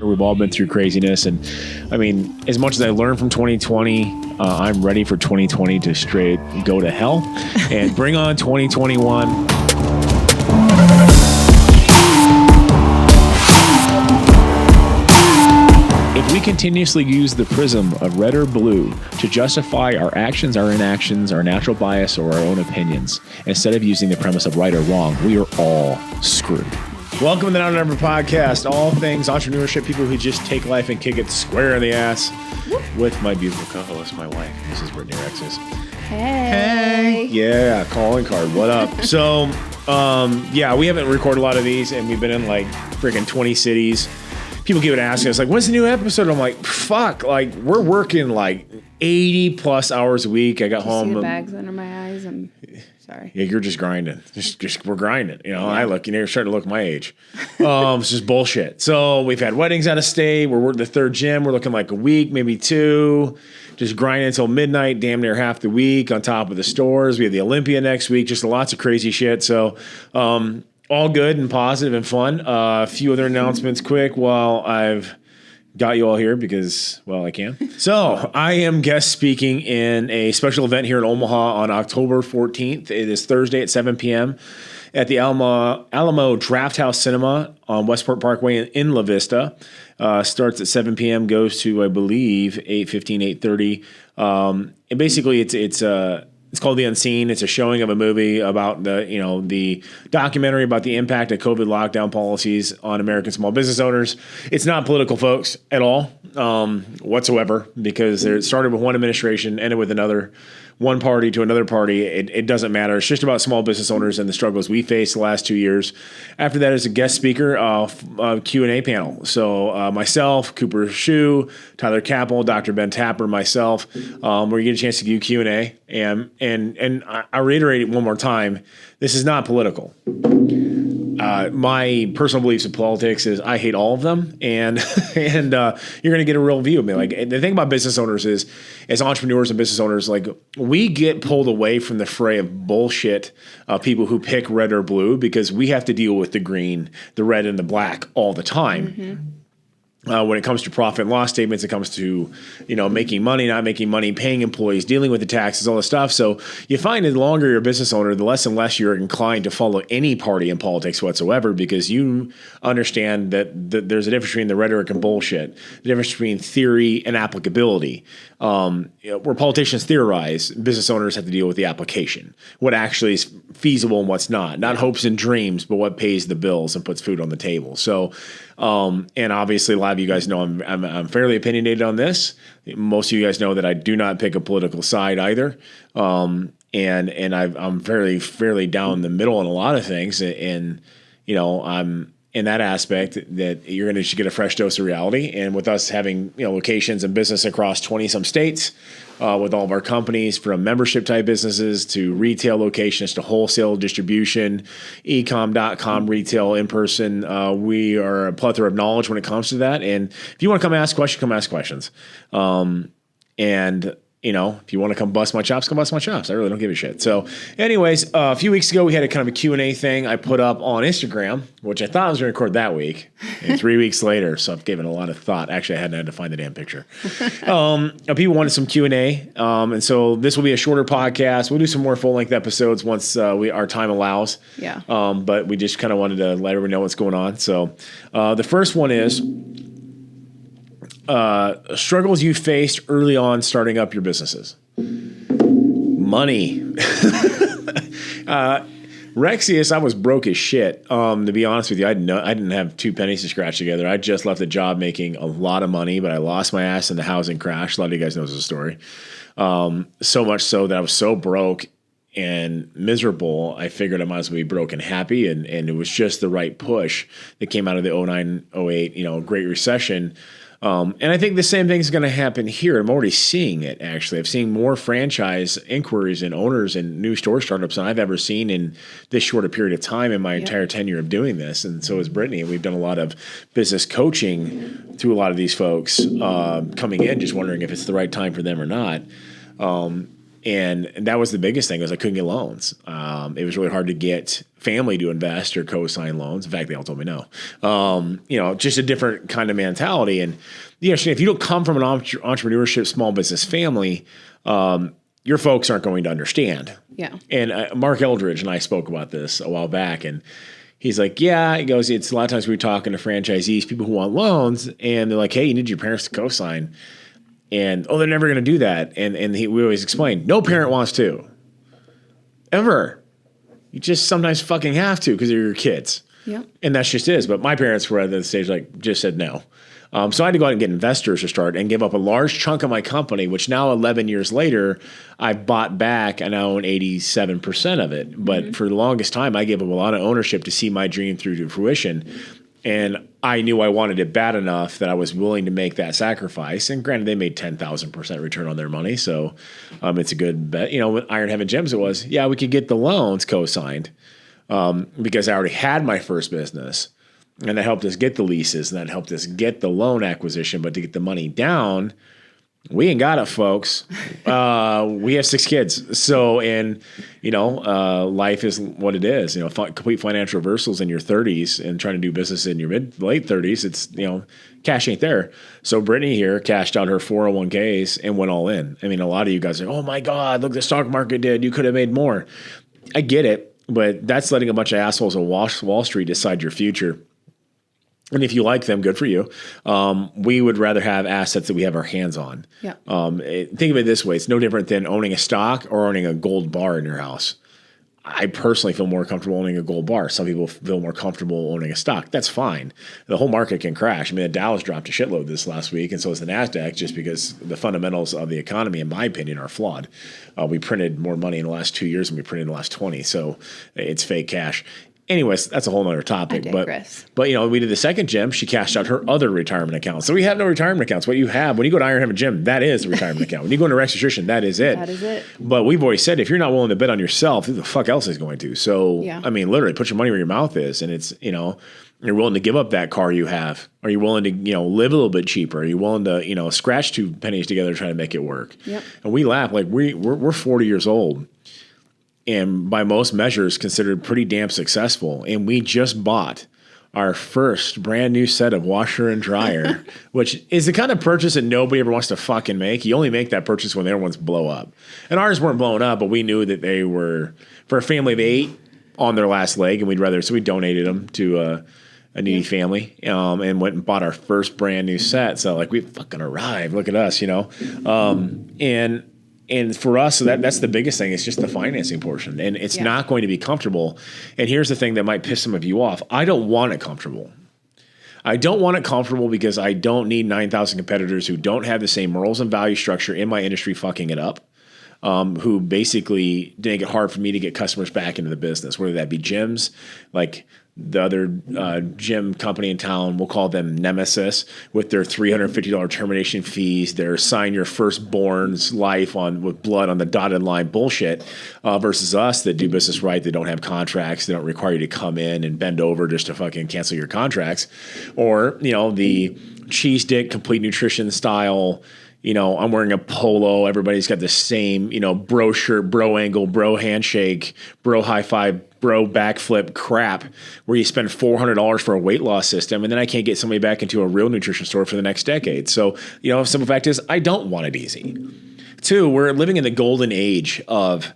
We've all been through craziness. And I mean, as much as I learned from 2020, I'm ready for 2020 to straight go to hell and bring on 2021. If we continuously use the prism of red or blue to justify our actions, our inactions, our natural bias, or our own opinions, instead of using the premise of right or wrong, we are all screwed. Welcome to the Now or Never podcast, all things entrepreneurship, people who just take life and kick it square in the ass, with my beautiful co-host, my wife, Mrs. Brittany Rexius. Hey. Yeah, calling card, what up? So, we haven't recorded a lot of these, and we've been in like freaking 20 cities. People keep asking us, like, when's the new episode? I'm like, fuck, like, we're working like 80 plus hours a week. I got home. See the bags under my eyes. I'm sorry. Yeah, you're just grinding. Just we're grinding. You know, I look, you're starting to look my age. It's just bullshit. So we've had weddings out of state. We're working the third gym. We're looking like a week, maybe two. Just grinding until midnight, damn near half the week on top of the stores. We have the Olympia next week, just lots of crazy shit. So, all good and positive and fun. A few other announcements quick while I've got you all here because, well, I can. So I am guest speaking in a special event here in Omaha on October 14th. It is Thursday at 7 p.m. at the Alamo Draft House Cinema on Westport Parkway in La Vista. Starts at 7 p.m., goes to, I believe, 8:15, 8:30. And basically it's called The Unseen. It's a showing of a movie about the documentary about the impact of COVID lockdown policies on American small business owners. It's not political, folks, at all, whatsoever, because it started with one administration, ended with another, one party to another party. It doesn't matter. It's just about small business owners and the struggles we faced the last 2 years. After that is a guest speaker, Q&A panel. So myself, Cooper Shue, Tyler Capel, Dr. Ben Tapper, myself, where you get a chance to do Q&A. And I reiterate it one more time, this is not political. My personal beliefs in politics is I hate all of them, and you're going to get a real view of me. Like, the thing about business owners is, as entrepreneurs and business owners, like, we get pulled away from the fray of bullshit people who pick red or blue because we have to deal with the green, the red, and the black all the time. Mm-hmm. When it comes to profit and loss statements, it comes to, making money, not making money, paying employees, dealing with the taxes, all this stuff. So you find that the longer you're a business owner, the less and less you're inclined to follow any party in politics whatsoever, because you understand that there's a difference between the rhetoric and bullshit, the difference between theory and applicability. Where politicians theorize, business owners have to deal with the application, what actually is feasible and what's not hopes and dreams, but what pays the bills and puts food on the table. So, and obviously a lot of you guys know I'm fairly opinionated on this. Most of you guys know that I do not pick a political side either. And I'm fairly down the middle in a lot of things. And, I'm in that aspect that you're going to just get a fresh dose of reality. And with us having, locations and business across 20 some states, with all of our companies, from membership type businesses to retail locations to wholesale distribution, ecom.com, retail, in person, we are a plethora of knowledge when it comes to that. And if you want to come ask questions, come ask questions. If you want to come bust my chops, come bust my chops. I really don't give a shit. So anyways, a few weeks ago, we had a kind of a Q&A thing I put up on Instagram, which I thought I was going to record that week. And 3 weeks later, so I've given a lot of thought. Actually, I hadn't had to find the damn picture. People wanted some Q&A. And so this will be a shorter podcast. We'll do some more full-length episodes once our time allows. Yeah. But we just kind of wanted to let everyone know what's going on. So the first one is... struggles you faced early on starting up your businesses. Money. Rexius, I was broke as shit. To be honest with you, I didn't have 2 pennies to scratch together. I just left a job making a lot of money, but I lost my ass in the housing crash. A lot of you guys know the story. So much so that I was so broke and miserable, I figured I might as well be broke and happy. And it was just the right push that came out of the 09, 08, Great Recession. And I think the same thing is going to happen here. I'm already seeing it, actually. I've seen more franchise inquiries and owners and new store startups than I've ever seen in this short a period of time in my entire tenure of doing this. And so is Brittany. We've done a lot of business coaching through a lot of these folks coming in, just wondering if it's the right time for them or not. And that was the biggest thing was I couldn't get loans. It was really hard to get family to invest or co-sign loans. In fact, they all told me no. Just a different kind of mentality. And if you don't come from an entrepreneurship, small business family, your folks aren't going to understand. Yeah. And Mark Eldridge and I spoke about this a while back, and he's like, yeah, he goes, it's a lot of times we're talking to franchisees, people who want loans, and they're like, hey, you need your parents to co-sign. And, they're never going to do that. And we always explain, no parent wants to. Ever. You just sometimes fucking have to because they're your kids. Yep. And that's just is. But my parents were at the stage just said no. So I had to go out and get investors to start and give up a large chunk of my company, which now 11 years later, I bought back and I own 87% of it. But for the longest time, I gave up a lot of ownership to see my dream through to fruition. And I knew I wanted it bad enough that I was willing to make that sacrifice. And granted, they made 10,000% return on their money. So it's a good bet. With Iron Heaven Gyms, it was, we could get the loans co-signed because I already had my first business. And that helped us get the leases, and that helped us get the loan acquisition. But to get the money down, we ain't got it, folks. We have 6 kids. So, life is what it is. Complete financial reversals in your 30s and trying to do business in your late 30s. It's, cash ain't there. So Brittany here cashed out her 401ks and went all in. I mean, a lot of you guys are, oh my God, look, the stock market did. You could have made more. I get it, but that's letting a bunch of assholes on Wall Street decide your future. And if you like them, good for you. We would rather have assets that we have our hands on. Yeah. Think of it this way. It's no different than owning a stock or owning a gold bar in your house. I personally feel more comfortable owning a gold bar. Some people feel more comfortable owning a stock. That's fine. The whole market can crash. I mean, the Dow's dropped a shitload this last week, and so is the NASDAQ, just because the fundamentals of the economy, in my opinion, are flawed. We printed more money in the last 2 years than we printed in the last 20, so it's fake cash. Anyways, that's a whole nother topic. I digress. But we did the second gym. She cashed out her other retirement account. So we have no retirement accounts. What you have, when you go to Iron Heaven Gym, that is the retirement account. When you go into Rex Nutrition, that is it. That is it. But we've always said, if you're not willing to bet on yourself, who the fuck else is going to? So, yeah. I mean, literally put your money where your mouth is. And it's, you're willing to give up that car you have. Are you willing to, live a little bit cheaper? Are you willing to, scratch 2 pennies together trying to make it work? Yep. And we laugh, like we're 40 years old. And by most measures, considered pretty damn successful. And we just bought our first brand new set of washer and dryer, which is the kind of purchase that nobody ever wants to fucking make. You only make that purchase when their ones blow up. And ours weren't blowing up, but we knew that they were, for a family of 8, on their last leg. And so we donated them to a needy family and went and bought our first brand new set. So we fucking arrived. Look at us, And for us, so that's the biggest thing. It's just the financing portion. And it's not going to be comfortable. And here's the thing that might piss some of you off. I don't want it comfortable. I don't want it comfortable because I don't need 9,000 competitors who don't have the same morals and value structure in my industry fucking it up, who basically make it hard for me to get customers back into the business, whether that be gyms, like the other gym company in town, we'll call them Nemesis, with their $350 termination fees, their sign your firstborn's life with blood on the dotted line bullshit, versus us that do business right, that don't have contracts, they don't require you to come in and bend over just to fucking cancel your contracts, or the cheese dick complete nutrition style. I'm wearing a polo. Everybody's got the same, bro shirt, bro angle, bro handshake, bro high five, bro backflip crap where you spend $400 for a weight loss system. And then I can't get somebody back into a real nutrition store for the next decade. So, simple fact is I don't want it easy. 2, we're living in the golden age of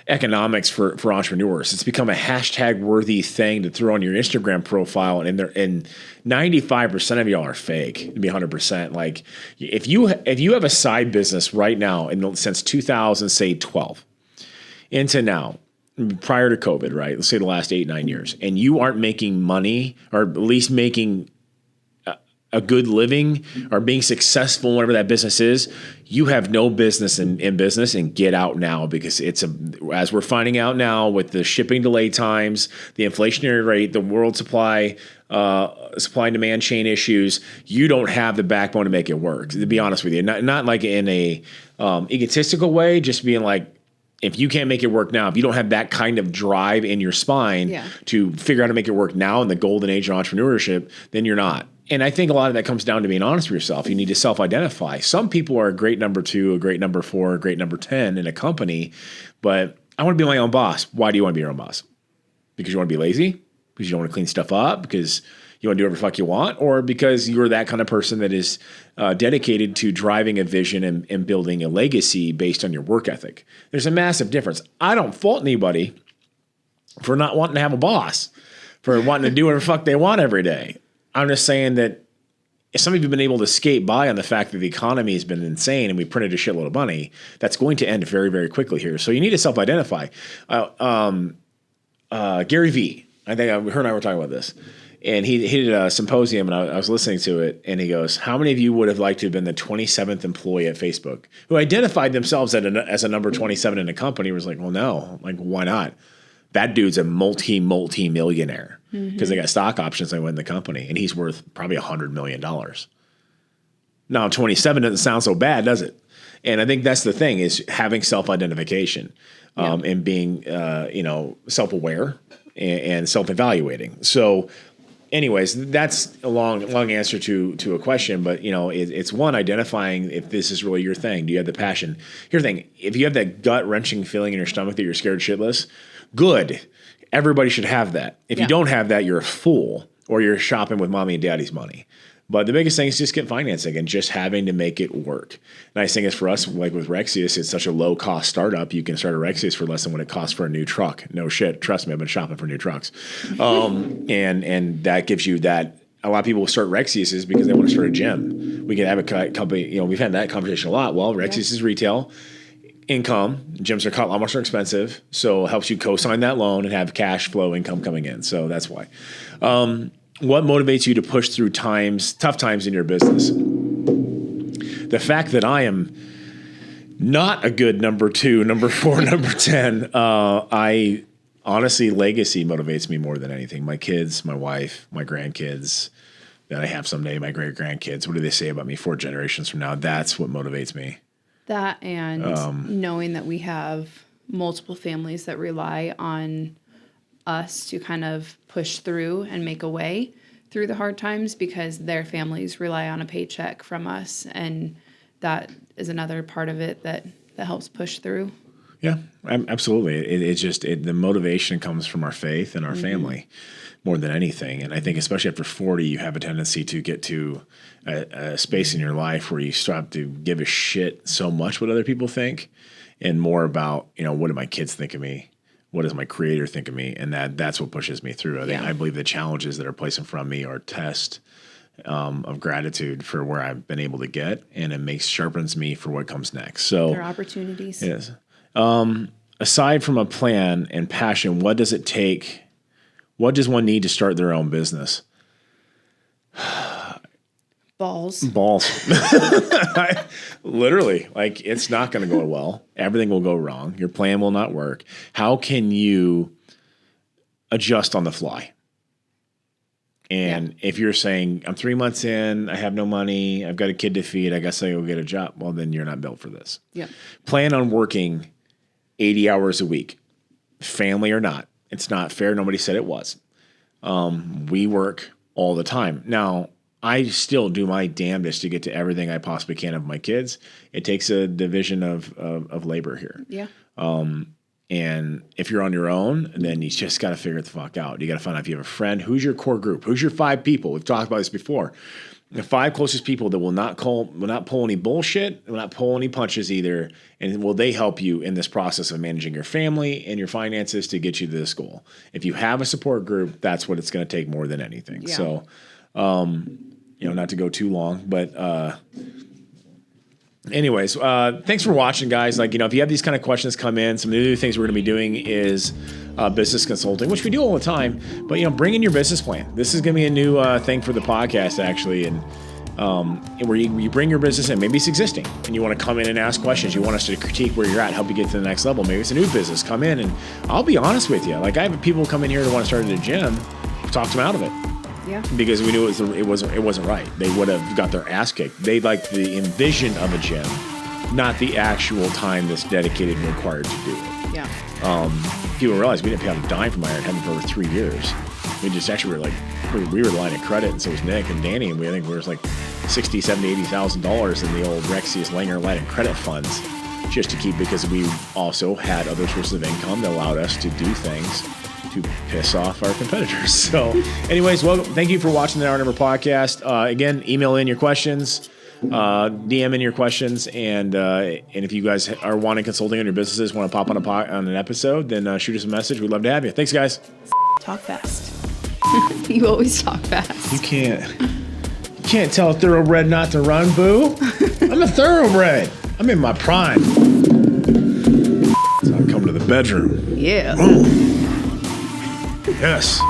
economics for entrepreneurs. It's become a hashtag worthy thing to throw on your Instagram profile, and 95% of y'all are fake, to be 100%. Like if you have a side business right now since 2012 into now, prior to COVID, right? Let's say the last 8-9 years, and you aren't making money, or at least making a good living or being successful in whatever that business is, you have no business in business, and get out now, because as we're finding out now with the shipping delay times, the inflationary rate, the world supply and demand chain issues, you don't have the backbone to make it work. To be honest with you, not like in a egotistical way, just being like, if you can't make it work now, if you don't have that kind of drive in your spine to figure out how to make it work now in the golden age of entrepreneurship, then you're not. And I think a lot of that comes down to being honest with yourself. You need to self-identify. Some people are a great number 2, a great number 4, a great number 10 in a company, but I want to be my own boss. Why do you want to be your own boss? Because you want to be lazy? Because you don't want to clean stuff up? Because you want to do whatever the fuck you want? Or because you're that kind of person that is dedicated to driving a vision and building a legacy based on your work ethic? There's a massive difference. I don't fault anybody for not wanting to have a boss, for wanting to do whatever the fuck they want every day. I'm just saying that if some of you have been able to skate by on the fact that the economy has been insane and we printed a shitload of money, that's going to end very, very quickly here. So you need to self-identify. Gary Vee, I think her and I were talking about this, and he did a symposium, and I was listening to it, and he goes, how many of you would have liked to have been the 27th employee at Facebook who identified themselves as a number 27 in a company? Was like, well, no, like, why not? That dude's a multi-millionaire because they got stock options and win the company, and he's worth probably $100 million. Now, 27 doesn't sound so bad, does it? And I think that's the thing, is having self-identification and being, self-aware and self-evaluating. So anyways, that's a long answer to a question, but it's one, identifying if this is really your thing. Do you have the passion? Here's the thing. If you have that gut-wrenching feeling in your stomach that you're scared shitless, good. Everybody should have that. If you don't have that, you're a fool, or you're shopping with mommy and daddy's money. But the biggest thing is just get financing and just having to make it work. Nice thing is for us, like with Rexius, it's such a low-cost startup. You can start a Rexius for less than what it costs for a new truck. No shit. Trust me, I've been shopping for new trucks. And that gives you that. A lot of people start Rexiuses because they want to start a gym. We can have a company, we've had that conversation a lot. Well, Rexius is retail income. Gyms are a lot more expensive, so it helps you co-sign that loan and have cash flow income coming in. So that's why. What motivates you to push through tough times in your business? The fact that I am not a good number 2, number 4, number 10. I honestly, legacy motivates me more than anything. My kids, my wife, my grandkids that I have someday, my great grandkids. What do they say about me 4 generations from now? That's what motivates me. That and knowing that we have multiple families that rely on us to kind of push through and make a way through the hard times because their families rely on a paycheck from us. And that is another part of it that helps push through. Yeah, absolutely. The motivation comes from our faith and our family more than anything. And I think especially after 40, you have a tendency to get to a space in your life where you stop to give a shit so much what other people think and more about, what do my kids think of me? What does my creator think of me? And that's what pushes me through. I believe the challenges that are placed in front of me are tests of gratitude for where I've been able to get, and it sharpens me for what comes next. So there are opportunities. Yes. Aside from a plan and passion, what does it take? What does one need to start their own business? Balls. Literally, like, it's not going to go well. Everything will go wrong. Your plan will not work. How can you adjust on the fly? And if you're saying, I'm 3 months in, I have no money, I've got a kid to feed, I guess I go get a job. Well, then you're not built for this. Yeah. Plan on working 80 hours a week, family or not. It's not fair. Nobody said it was. We work all the time. Now, I still do my damnedest to get to everything I possibly can of my kids. It takes a division of labor here. Yeah. And if you're on your own, then you just got to figure it the fuck out. You got to find out if you have a friend. Who's your core group? Who's your 5 people? We've talked about this before. The 5 closest people that will not pull any bullshit, will not pull any punches either. And will they help you in this process of managing your family and your finances to get you to this goal? If you have a support group, that's what it's going to take more than anything. Yeah. So, not to go too long, but anyways, thanks for watching, guys. Like, if you have these kind of questions come in, some of the other things we're going to be doing is business consulting, which we do all the time. But, bring in your business plan. This is going to be a new thing for the podcast, actually. And where you bring your business in. Maybe it's existing, and you want to come in and ask questions. You want us to critique where you're at, help you get to the next level. Maybe it's a new business. Come in, and I'll be honest with you. Like, I have people come in here that want to start at a gym. Talk them out of it. Yeah. Because we knew it wasn't right. They would have got their ass kicked. They like the envision of a gym, not the actual time that's dedicated and required to do it. Yeah. People realize we didn't pay out a dime for my hair. It hadn't for over 3 years. We just actually were like, we were line of credit, and so was Nick and Danny, and I think we was like $60,000, $70,000, $80,000 in the old Rexius Langer line of credit funds, just to keep, because we also had other sources of income that allowed us to do things to piss off our competitors. So anyways, well, thank you for watching the Hour Number Podcast. Again, email in your questions, DM in your questions, and if you guys are wanting consulting on your businesses, want to pop on on an episode, then shoot us a message. We'd love to have you. Thanks, guys. Talk fast. You always talk fast. You can't tell a thoroughbred not to run, boo. I'm a thoroughbred. I'm in my prime. So I come to the bedroom. Yeah. Yes.